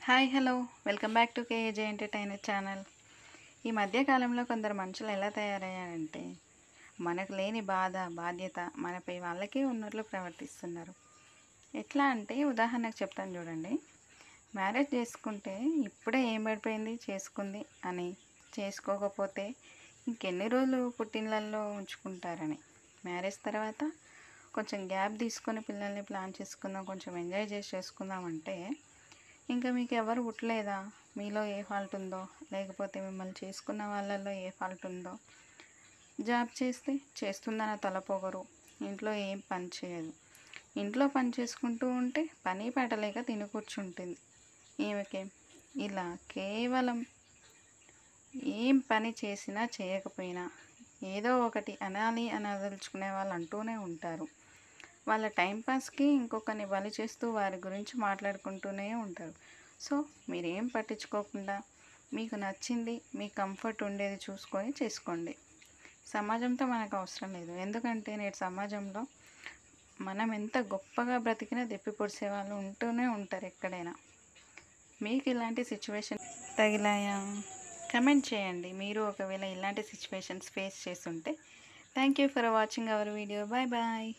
Hi hello welcome back to KAJ entertainer channel. ఈ మధ్యకాలంలో కొందరు మనుషులు ఎలా తయారయ్యారంటే మనకు లేని బాధ్యత మనపై వాళ్ళకే ఉన్నట్లు ప్రవర్తిస్తున్నారు. ఎట్లా అంటే ఉదాహరణకు చెప్తాను చూడండి. మ్యారేజ్ చేసుకుంటే ఇప్పుడే ఏం పడిపోయింది చేసుకుంది అని, చేసుకోకపోతే ఇంకెన్ని రోజులు పుట్టినలలో ఉంచుకుంటారని, మ్యారేజ్ తర్వాత కొంచెం గ్యాప్ తీసుకొని పిల్లల్ని ప్లాన్ చేసుకుందాం, కొంచెం ఎంజాయ్ చేసి చేసుకుందాం అంటే ఇంకా మీకు ఎవరు పుట్టలేదా, మీలో ఏ ఫాల్ట్ ఉందో, లేకపోతే మిమ్మల్ని చేసుకున్న వాళ్ళల్లో ఏ ఫాల్ట్ ఉందో, జాబ్ చేస్తే చేస్తుందన్న తలపోగరు, ఇంట్లో ఏం పని చేయదు, ఇంట్లో పని చేసుకుంటూ ఉంటే పని పెట్టలేక తిని కూర్చుంటుంది ఈమెకే. ఇలా కేవలం ఏం పని చేసినా చేయకపోయినా ఏదో ఒకటి అనాలి అని వదలుచుకునే వాళ్ళు అంటూనే ఉంటారు. వాళ్ళ టైంపాస్కి ఇంకొకరిని బలి చేస్తూ వారి గురించి మాట్లాడుకుంటూనే ఉంటారు. సో మీరేం పట్టించుకోకుండా మీకు నచ్చింది, మీ కంఫర్ట్ ఉండేది చూసుకొని చేసుకోండి. సమాజంతో మనకు అవసరం లేదు. ఎందుకంటే నేటి సమాజంలో మనం ఎంత గొప్పగా బ్రతికినా దెప్పి పొడిసే వాళ్ళు ఉంటూనే ఉంటారు ఎక్కడైనా. మీకు ఇలాంటి సిచ్యువేషన్ తగిలాయా? కమెంట్ చేయండి. మీరు ఒకవేళ ఇలాంటి సిచ్యువేషన్స్ ఫేస్ చేస్తుంటే. Thank you for watching our video. Bye bye.